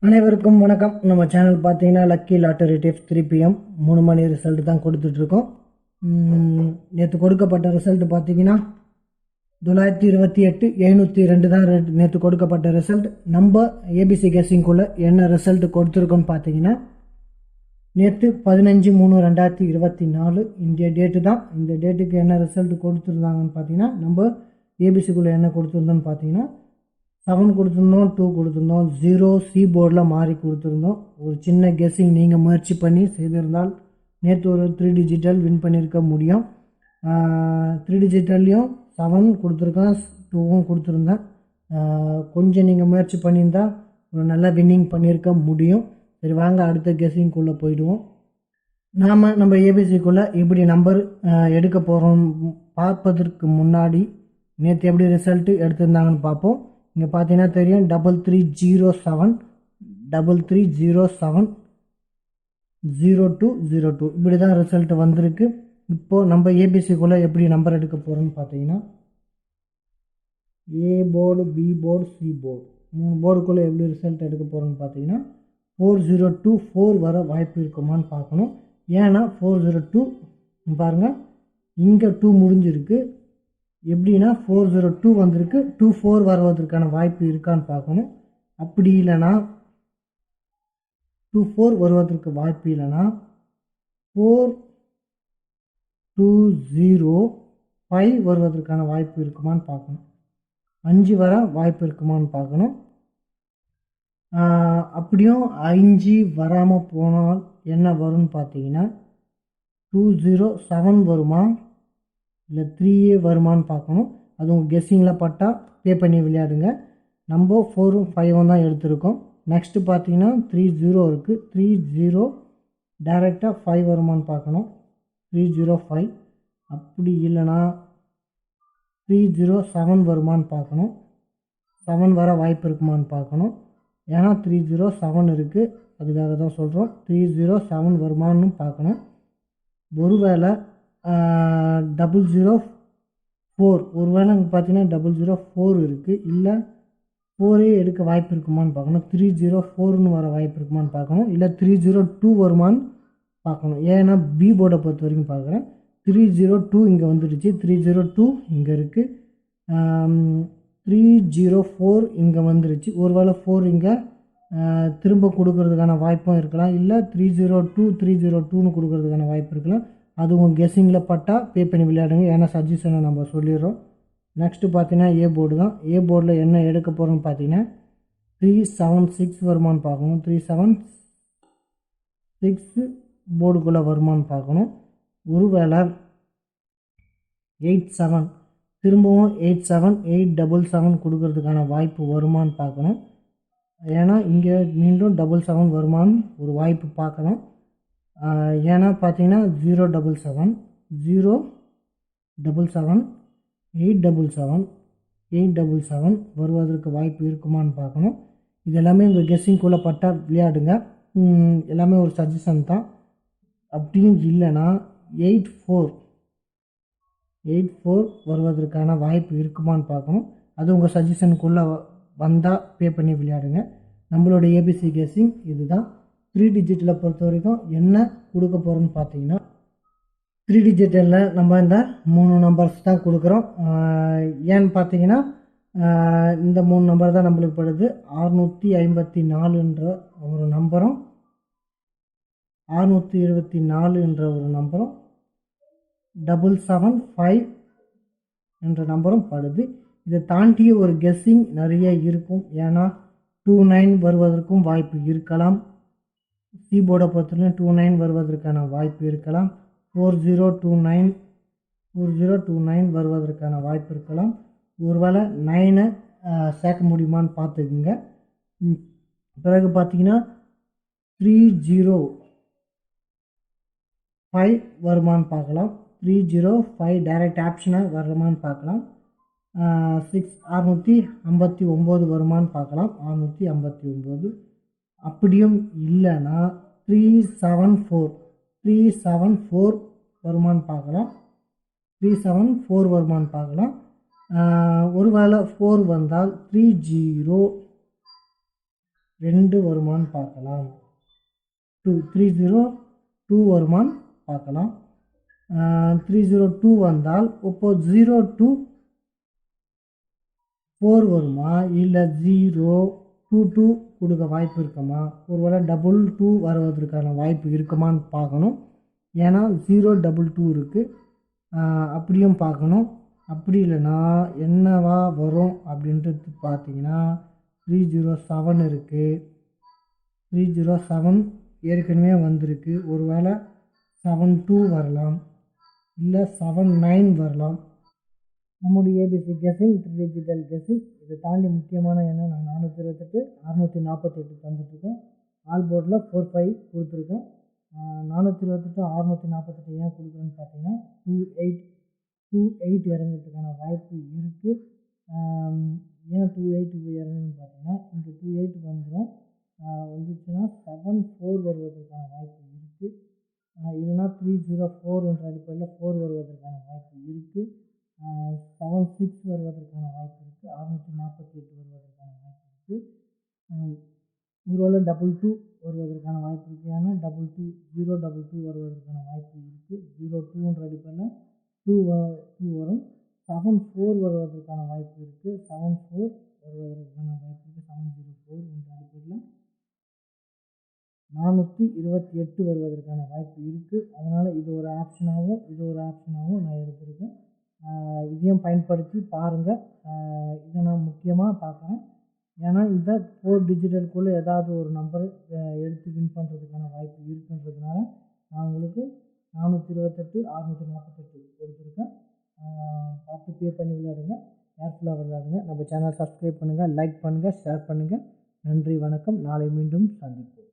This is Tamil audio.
அனைவருக்கும் வணக்கம். நம்ம சேனல் பார்த்தீங்கன்னா லக்கி லாட்டரி டிப்ஸ் 3 PM 3 மணி ரிசல்ட் தான் கொடுத்துட்ருக்கோம். நேற்று கொடுக்கப்பட்ட ரிசல்ட் பார்த்தீங்கன்னா 928 702 தான் நேற்று கொடுக்கப்பட்ட ரிசல்ட். நம்ம ஏபிசி கெஸ்ஸிங்குள்ளே என்ன ரிசல்ட் கொடுத்துருக்கோன்னு பார்த்தீங்கன்னா நேற்று 15/3/2024 இந்திய டேட்டு தான். இந்த டேட்டுக்கு என்ன ரிசல்ட் கொடுத்துருந்தாங்கன்னு பார்த்தீங்கன்னா நம்ம ஏபிசிக்குள்ளே என்ன கொடுத்துருந்தோன்னு பார்த்தீங்கன்னா 7 கொடுத்துருந்தோம், 2 கொடுத்துருந்தோம், 0 சி போர்டில் மாறி கொடுத்துருந்தோம். ஒரு சின்ன கெஸ்ஸிங் நீங்கள் முயற்சி பண்ணி செய்திருந்தால் நேற்று ஒரு 3 டிஜிட்டல் வின் பண்ணியிருக்க முடியும். 3 டிஜிட்டல்லையும் 7 கொடுத்துருக்கேன், 2வும் கொடுத்துருந்தேன். கொஞ்சம் நீங்கள் முயற்சி பண்ணியிருந்தால் ஒரு நல்ல வின்னிங் பண்ணியிருக்க முடியும். சரி, வாங்க அடுத்த கெஸ்ஸிங்குள்ளே போயிடுவோம். நம்ம ஏபிசிக்குள்ளே எப்படி நம்பர் எடுக்க போகிறோம் பார்ப்பதற்கு முன்னாடி நேற்று எப்படி ரிசல்ட்டு எடுத்திருந்தாங்கன்னு பார்ப்போம். இங்கே பார்த்தீங்கன்னா தெரியும் 3307 3307 0202 இப்படி தான் ரிசல்ட் வந்திருக்கு. இப்போது நம்ம ஏபிசிக்குள்ளே எப்படி நம்பர் எடுக்க போகிறோன்னு பார்த்தீங்கன்னா A board, B board, C board 3 போர்டுக்குள்ளே எப்படி ரிசல்ட் எடுக்க போகிறோன்னு பார்த்தீங்கன்னா 4024 வர வாய்ப்பு இருக்குமான்னு பார்க்கணும். ஏன்னா 402 பாருங்கள் இங்கே 2 முடிஞ்சிருக்கு. எப்படின்னா 402 வந்திருக்கு, 24 வருவதற்கான வாய்ப்பு இருக்கான்னு பார்க்கணும். அப்படி இல்லைன்னா 24 வருவதற்கு வாய்ப்பு இல்லைன்னா 4205 வருவதற்கான வாய்ப்பு இருக்குமான்னு பார்க்கணும். 5 வர வாய்ப்பு இருக்குமான்னு பார்க்கணும். அப்படியும் 5 வராமல் போனால் என்ன வரும்னு பார்த்தீங்கன்னா 207 வருமா இல்லை 3A வருமானு பார்க்கணும். அது உங்கள் கெஸ்ஸிங்கில் பட்டா பே பண்ணி விளையாடுங்க. நம்ம 4ம் 5ம் தான் எடுத்திருக்கோம். நெக்ஸ்ட்டு பார்த்தீங்கன்னா 30 இருக்குது. 30 டைரெக்டாக 5 வருமானு பார்க்கணும். 305 அப்படி இல்லைன்னா 307 வருமானு பார்க்கணும். 7 வர வாய்ப்பு இருக்குமான்னு பார்க்கணும். ஏன்னா 307 இருக்குது, அதுக்காக தான் சொல்கிறோம். 307 வருமானு பார்க்கணும். ஒருவேளை 004 ஒருவேளை பார்த்தீங்கன்னா 004 இருக்குது, இல்லை 4 எடுக்க வாய்ப்பு இருக்குமான்னு பார்க்கணும். 304ன்னு வர வாய்ப்பு இருக்குமான்னு பார்க்கணும். இல்லை 302 வருமானு பார்க்கணும். ஏன்னா பி போர்டை பொறுத்த வரைக்கும் பார்க்குறேன் 302 இங்கே வந்துடுச்சு, 302 இங்கே இருக்குது, 304 இங்கே வந்துடுச்சு. ஒருவேளை 4 இங்கே திரும்ப கொடுக்கறதுக்கான வாய்ப்பும் இருக்கலாம், இல்லை 302ன்னு கொடுக்கறதுக்கான வாய்ப்பு இருக்கலாம். அது உங்கள் கெஸ்ஸிங்கில் பட்டால் பே பண்ணி விளையாடுங்க. ஏன்னா சஜஷனை நம்ம சொல்லிடுறோம். நெக்ஸ்ட்டு பார்த்தீங்கன்னா ஏ போர்டு தான். ஏ போர்டில் என்ன எடுக்க போகிறோன்னு பார்த்தீங்கன்னா 376 வருமானு பார்க்கணும். 376 போர்டுக்குள்ளே வருமானு பார்க்கணும். ஒருவேளை 87 திரும்பவும் 877 கொடுக்கறதுக்கான வாய்ப்பு வருமானு பார்க்கணும். ஏன்னா இங்கே மீண்டும் 77 வருமானு ஒரு வாய்ப்பு பார்க்கணும். ஏன்னா பார்த்தீங்கன்னா 077 077 877 வருவதற்கு வாய்ப்பு இருக்குமான்னு பார்க்கணும். இது எல்லாமே உங்கள் கெஸ்ஸிங்குள்ளே பட்டா விளையாடுங்க. எல்லாமே ஒரு சஜஷன் தான். அப்படியும் இல்லைன்னா 84 வருவதற்கான வாய்ப்பு இருக்குமான்னு பார்க்கணும். அது உங்கள் சஜஷனுக்குள்ளே வந்தால் பே பண்ணி விளையாடுங்க. நம்மளோட ஏபிசி கெஸ்ஸிங் இதுதான். 3 டிஜிட்டில் பொறுத்த வரைக்கும் என்ன கொடுக்க போகிறோன்னு பார்த்தீங்கன்னா 3 டிஜிட்டலில் நம்ம இந்த 3 நம்பர்ஸ் தான் கொடுக்குறோம். ஏன்னு பார்த்தீங்கன்னா இந்த 3 நம்பர் தான் நம்மளுக்கு படுது. 654 ஒரு நம்பரும் 624 ஒரு நம்பரும் 775 என்ற நம்பரும் படுது. இதை தாண்டிய ஒரு கெஸ்ஸிங் நிறைய இருக்கும். ஏன்னா 29 வருவதற்கும் வாய்ப்பு இருக்கலாம். சி போர்டை பொறுத்தவரைக்கும் 29 வருவதற்கான வாய்ப்பு இருக்கலாம். 4029 வருவதற்கான வாய்ப்பு இருக்கலாம். ஒருவேளை 9 சேர்க்க முடியுமான்னு பார்த்துக்குங்க. பிறகு பார்த்தீங்கன்னா 305 வருமானு பார்க்கலாம். 305 டைரக்ட் ஆப்ஷனாக வருமானு பார்க்கலாம். 659 வருமானு பார்க்கலாம். 659 அப்படியும் இல்லைன்னா 374 வருமானு பார்க்கலாம். 374 வருமானு பார்க்கலாம். ஒருவேளை 4 வந்தால் 30 2 வருமானு பார்க்கலாம். 302 வருமானு பார்க்கலாம். 302 வந்தால் இப்போ 02 4 வருமா இல்லை 022 கொடுக்க வாய்ப்பு இருக்குமா? ஒருவேளை 22 வருவதற்கான வாய்ப்பு இருக்குமான்னு பார்க்கணும். ஏன்னா 022 இருக்குது, அப்படியும் பார்க்கணும். அப்படி இல்லைன்னா என்னவா வரும் அப்படின்றது பார்த்தீங்கன்னா 307 இருக்குது. 307 ஏற்கனவே வந்திருக்கு. ஒருவேளை 72 வரலாம், இல்லை 79 வரலாம். நம்முடைய ஏபிசி கெஸிங், 3 டிஜிட்டல் கெஸிங் இதை தாண்டி முக்கியமான எண்ணம் நான் 428 648 தந்துட்டுருக்கேன். ஆல் போர்டில் 45 கொடுத்துருக்கேன். 428 648 ஏன் கொடுக்குறேன்னு பார்த்தீங்கன்னா 28 இறங்கிறதுக்கான வாய்ப்பு இருக்குது. ஏன் 28 இறங்குன்னு பார்த்தீங்கன்னா இங்கே 28 வந்துடும். வந்துச்சுன்னா 74 வருவதற்கான வாய்ப்பு இருக்குது. இல்லைன்னா 304 என்ற அடிப்படையில் 4 வருவதற்கான வாய்ப்பு இருக்குது. 76 வருவதற்கான வாய்ப்பு இருக்குது. 648 வருவதற்கான வாய்ப்பு இருக்குது. ஒருவேளை 22 வருவதற்கான வாய்ப்பு இருக்குது. ஏன்னா 022 வருவதற்கான வாய்ப்பு இருக்குது. 02 அடிப்படையில் 2 வரும். 74 வருவதற்கான வாய்ப்பு இருக்குது. 74 வருவதற்கான வாய்ப்பு இருக்குது. 704 என்ற அடிப்படையில் 428 வருவதற்கான வாய்ப்பு இருக்குது. அதனால் இது ஒரு ஆப்ஷனாகவும் நான் எடுத்திருக்கேன். இதையும் பயன்படுத்தி பாருங்கள். இதை நான் முக்கியமாக பார்க்குறேன். ஏன்னா இந்த 4 டிஜிட்டலுக்குள்ளே ஏதாவது ஒரு நம்பர் எடுத்து வின் பண்ணுறதுக்கான வாய்ப்பு இருக்குன்றதுனால நான் உங்களுக்கு 428 648 கொடுத்துருக்கேன். பார்த்து பே பண்ணி விளையாடுங்க, கேர்ஃபுல்லாக விளையாடுங்க. நம்ம சேனல் சப்ஸ்கிரைப் பண்ணுங்கள், லைக் பண்ணுங்கள், ஷேர் பண்ணுங்கள். நன்றி, வணக்கம். நாளை மீண்டும் சந்திப்போம்.